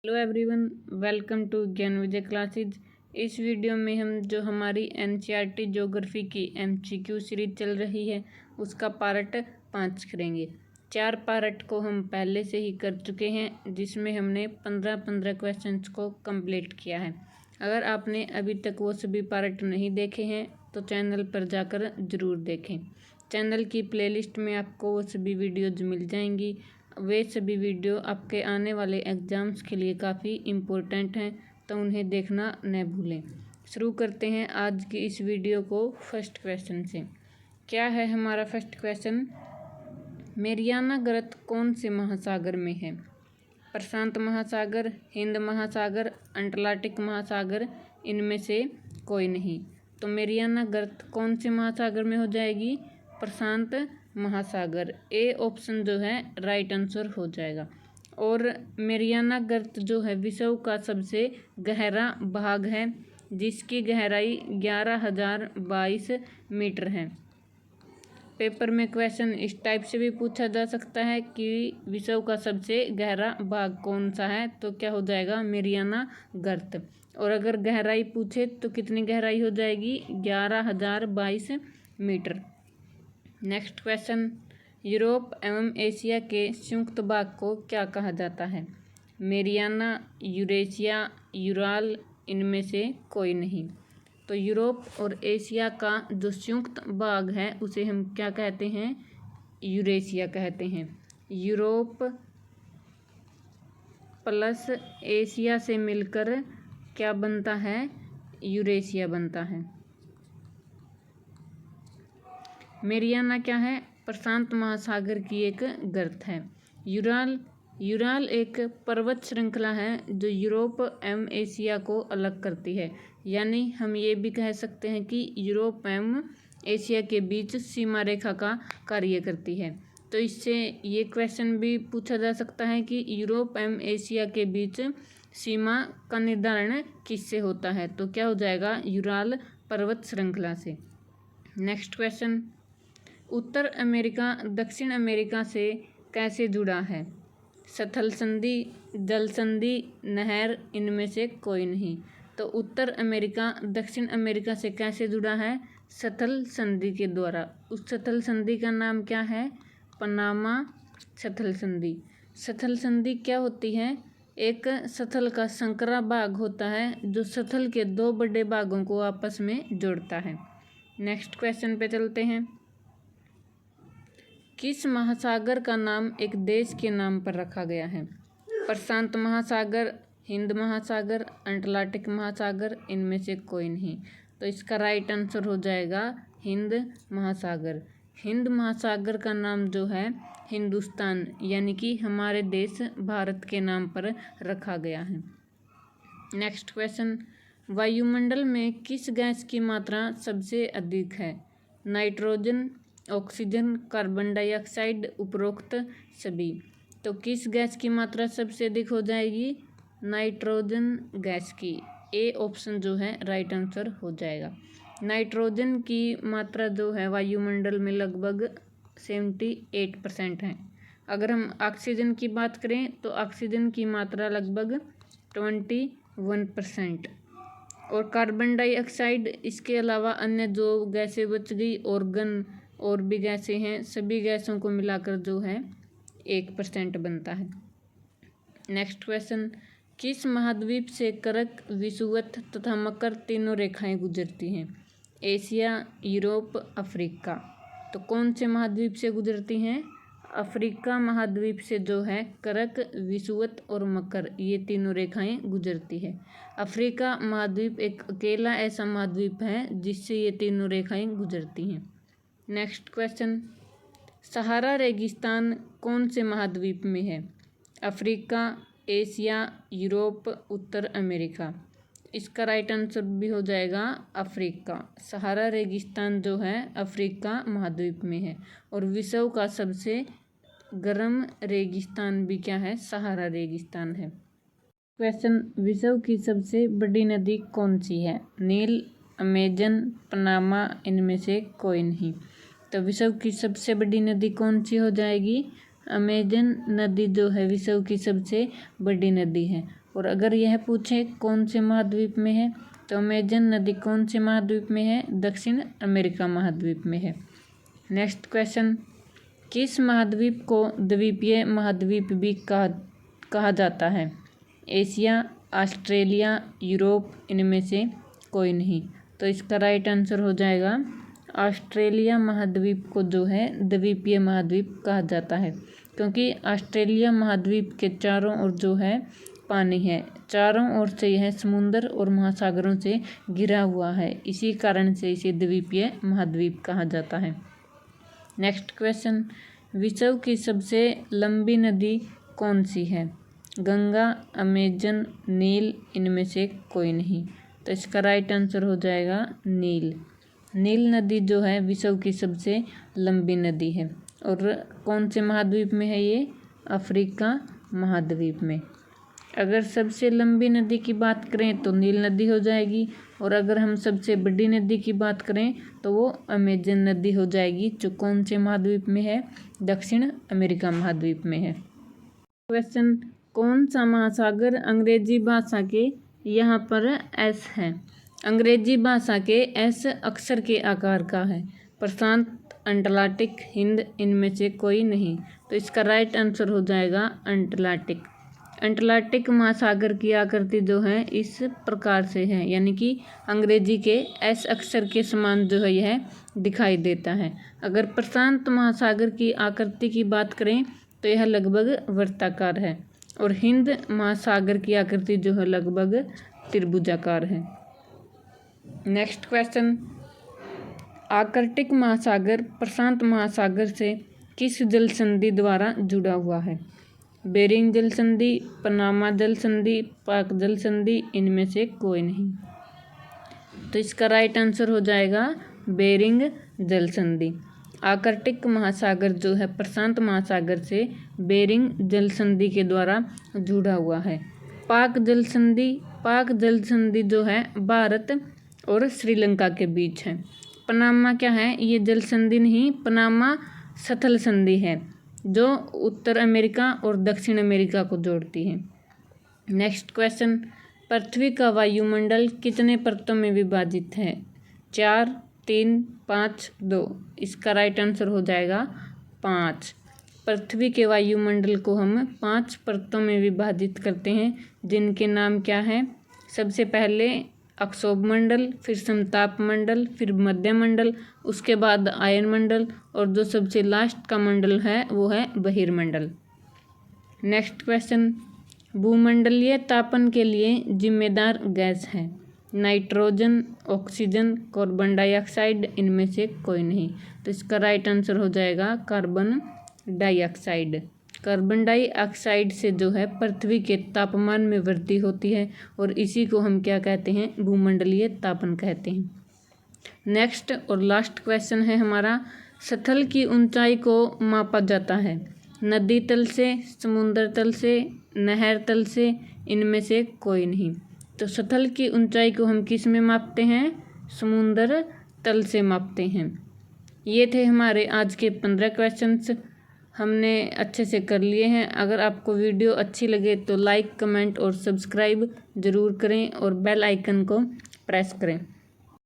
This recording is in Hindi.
हेलो एवरीवन, वेलकम टू ज्ञान विजय क्लासेज। इस वीडियो में हम जो हमारी एनसीईआरटी ज्योग्राफी की एमसीक्यू सीरीज चल रही है उसका पार्ट 5 करेंगे। 4 पार्ट को हम पहले से ही कर चुके हैं, जिसमें हमने 15 क्वेश्चंस को कंप्लीट किया है। अगर आपने अभी तक वो सभी पार्ट नहीं देखे हैं तो चैनल पर जाकर ज़रूर देखें। चैनल की प्लेलिस्ट में आपको वो सभी वीडियोज़ मिल जाएंगी। वे सभी वीडियो आपके आने वाले एग्ज़ाम्स के लिए काफ़ी इम्पोर्टेंट हैं, तो उन्हें देखना न भूलें। शुरू करते हैं आज की इस वीडियो को फर्स्ट क्वेश्चन से। क्या है हमारा फर्स्ट क्वेश्चन? मेरियाना गर्त कौन से महासागर में है? प्रशांत महासागर, हिंद महासागर, अटलांटिक महासागर, इनमें से कोई नहीं। तो मेरियाना गर्त कौन से महासागर में हो जाएगी? प्रशांत महासागर। ए ऑप्शन जो है राइट आंसर हो जाएगा। और मेरियाना गर्त जो है विश्व का सबसे गहरा भाग है, जिसकी गहराई 11,022 मीटर है। पेपर में क्वेश्चन इस टाइप से भी पूछा जा सकता है कि विश्व का सबसे गहरा भाग कौन सा है, तो क्या हो जाएगा? मेरियाना गर्त। और अगर गहराई पूछे तो कितनी गहराई हो जाएगी? 11,022 मीटर। नेक्स्ट क्वेश्चन, यूरोप एवं एशिया के संयुक्त भाग को क्या कहा जाता है? मेरियाना, यूरेशिया, यूराल, इनमें से कोई नहीं। तो यूरोप और एशिया का जो संयुक्त भाग है उसे हम क्या कहते हैं? यूरेशिया कहते हैं। यूरोप प्लस एशिया से मिलकर क्या बनता है? यूरेशिया बनता है। मेरियाना क्या है? प्रशांत महासागर की एक गर्त है। यूराल एक पर्वत श्रृंखला है जो यूरोप एवं एशिया को अलग करती है। यानी हम ये भी कह सकते हैं कि यूरोप एवं एशिया के बीच सीमा रेखा का कार्य करती है। तो इससे ये क्वेश्चन भी पूछा जा सकता है कि यूरोप एवं एशिया के बीच सीमा का निर्धारण किससे होता है? तो क्या हो जाएगा? यूराल पर्वत श्रृंखला से। नेक्स्ट क्वेश्चन, उत्तर अमेरिका दक्षिण अमेरिका से कैसे जुड़ा है? स्थल संधि, जल संधि, नहर, इनमें से कोई नहीं। तो उत्तर अमेरिका दक्षिण अमेरिका से कैसे जुड़ा है? स्थल संधि के द्वारा। उस स्थल संधि का नाम क्या है? पनामा स्थल संधि। स्थल संधि क्या होती है? एक स्थल का संकरा भाग होता है जो स्थल के 2 बड़े भागों को आपस में जोड़ता है। नेक्स्ट क्वेश्चन पे चलते हैं। किस महासागर का नाम एक देश के नाम पर रखा गया है? प्रशांत महासागर, हिंद महासागर, अटलांटिक महासागर, इनमें से कोई नहीं। तो इसका राइट आंसर हो जाएगा हिंद महासागर। हिंद महासागर का नाम जो है हिंदुस्तान यानी कि हमारे देश भारत के नाम पर रखा गया है। नेक्स्ट क्वेश्चन, वायुमंडल में किस गैस की मात्रा सबसे अधिक है? नाइट्रोजन, ऑक्सीजन, कार्बन डाइऑक्साइड, उपरोक्त सभी। तो किस गैस की मात्रा सबसे अधिक हो जाएगी? नाइट्रोजन गैस की। ए ऑप्शन जो है राइट आंसर हो जाएगा। नाइट्रोजन की मात्रा जो है वायुमंडल में लगभग 78% है। अगर हम ऑक्सीजन की बात करें तो ऑक्सीजन की मात्रा लगभग 21%। और कार्बन डाइऑक्साइड, इसके अलावा अन्य जो गैसें बच गई, ऑर्गन और भी गैसें हैं, सभी गैसों को मिलाकर जो है 1% बनता है। नेक्स्ट क्वेश्चन, किस महाद्वीप से करक, विषुवत तथा मकर तीनों रेखाएं गुजरती हैं? Asia, Europe, Africa. तो कौन से महाद्वीप से गुजरती हैं? अफ्रीका महाद्वीप से जो है करक, विषुवत और मकर, ये तीनों रेखाएं गुजरती है। अफ्रीका महाद्वीप एक अकेला ऐसा महाद्वीप है जिससे ये तीनों रेखाएं गुजरती हैं। नेक्स्ट क्वेश्चन, सहारा रेगिस्तान कौन से महाद्वीप में है? अफ्रीका, एशिया, यूरोप, उत्तर अमेरिका। इसका राइट आंसर भी हो जाएगा अफ्रीका। सहारा रेगिस्तान जो है अफ्रीका महाद्वीप में है। और विश्व का सबसे गर्म रेगिस्तान भी क्या है? सहारा रेगिस्तान है। क्वेश्चन, विश्व की सबसे बड़ी नदी कौन सी है? नील, अमेजन, पनामा, इनमें से कोई नहीं। तो विश्व की सबसे बड़ी नदी कौन सी हो जाएगी? अमेजन नदी जो है विश्व की सबसे बड़ी नदी है। और अगर यह पूछे कौन से महाद्वीप में है तो अमेजन नदी कौन से महाद्वीप में है? दक्षिण अमेरिका महाद्वीप में है। नेक्स्ट क्वेश्चन, किस महाद्वीप को द्वीपीय महाद्वीप भी कहा जाता है? एशिया, ऑस्ट्रेलिया, यूरोप, इनमें से कोई नहीं। तो इसका राइट आंसर हो जाएगा ऑस्ट्रेलिया महाद्वीप को जो है द्वीपीय महाद्वीप कहा जाता है, क्योंकि ऑस्ट्रेलिया महाद्वीप के चारों ओर जो है पानी है, चारों ओर से यह समुद्र और महासागरों से घिरा हुआ है, इसी कारण से इसे द्वीपीय महाद्वीप कहा जाता है। नेक्स्ट क्वेश्चन, विश्व की सबसे लंबी नदी कौन सी है? गंगा, अमेजन, नील, इनमें से कोई नहीं। तो इसका राइट आंसर हो जाएगा नील। नील नदी जो है विश्व की सबसे लंबी नदी है। और कौन से महाद्वीप में है ये? अफ्रीका महाद्वीप में। अगर सबसे लंबी नदी की बात करें तो नील नदी हो जाएगी, और अगर हम सबसे बड़ी नदी की बात करें तो वो अमेजन नदी हो जाएगी, जो कौन से महाद्वीप में है? दक्षिण अमेरिका महाद्वीप में है। क्वेश्चन, कौन सा महासागर अंग्रेजी भाषा के यहाँ पर एस है? अंग्रेजी भाषा के एस अक्षर के आकार का है। प्रशांत, अटलांटिक, हिंद, इनमें से कोई नहीं। तो इसका राइट आंसर हो जाएगा अटलांटिक। अटलांटिक महासागर की आकृति जो है इस प्रकार से है, यानी कि अंग्रेजी के एस अक्षर के समान जो है यह दिखाई देता है। अगर प्रशांत महासागर की आकृति की बात करें तो यह लगभग वृत्ताकार है, और हिंद महासागर की आकृति जो है लगभग त्रिभुजाकार है। नेक्स्ट क्वेश्चन, आर्कटिक महासागर प्रशांत महासागर से किस जल संधि द्वारा जुड़ा हुआ है? बेरिंग जल संधि, पनामा जल संधि, पाक जल संधि, इनमें से कोई नहीं। तो इसका राइट आंसर हो जाएगा बेरिंग जल संधि। आर्कटिक महासागर जो है प्रशांत महासागर से बेरिंग जल संधि के द्वारा जुड़ा हुआ है। पाक जल संधि जो है भारत और श्रीलंका के बीच है। पनामा क्या है? ये जल संधि नहीं, पनामा स्थल संधि है जो उत्तर अमेरिका और दक्षिण अमेरिका को जोड़ती है। नेक्स्ट क्वेश्चन, पृथ्वी का वायुमंडल कितने परतों में विभाजित है? 4, 3, 5, 2। इसका राइट आंसर हो जाएगा 5। पृथ्वी के वायुमंडल को हम 5 परतों में विभाजित करते हैं, जिनके नाम क्या हैं? सबसे पहले अक्षोभ मंडल, फिर समताप मंडल, फिर मध्य मंडल, उसके बाद आयन मंडल, और जो सबसे लास्ट का मंडल है वो है बहिर्मंडल। नेक्स्ट क्वेश्चन, भूमंडलीय तापन के लिए जिम्मेदार गैस है? नाइट्रोजन, ऑक्सीजन, कार्बन डाइऑक्साइड, इनमें से कोई नहीं। तो इसका राइट आंसर हो जाएगा कार्बन डाइऑक्साइड। कार्बन डाइऑक्साइड से जो है पृथ्वी के तापमान में वृद्धि होती है, और इसी को हम क्या कहते हैं? भूमंडलीय तापन कहते हैं। नेक्स्ट और लास्ट क्वेश्चन है हमारा, स्थल की ऊंचाई को मापा जाता है? नदी तल से, समुद्र तल से, नहर तल से, इनमें से कोई नहीं। तो स्थल की ऊंचाई को हम किस में मापते हैं? समुद्र तल से मापते हैं। ये थे हमारे आज के 15 क्वेश्चंस, हमने अच्छे से कर लिए हैं। अगर आपको वीडियो अच्छी लगे तो लाइक, कमेंट और सब्सक्राइब ज़रूर करें, और बेल आइकन को प्रेस करें।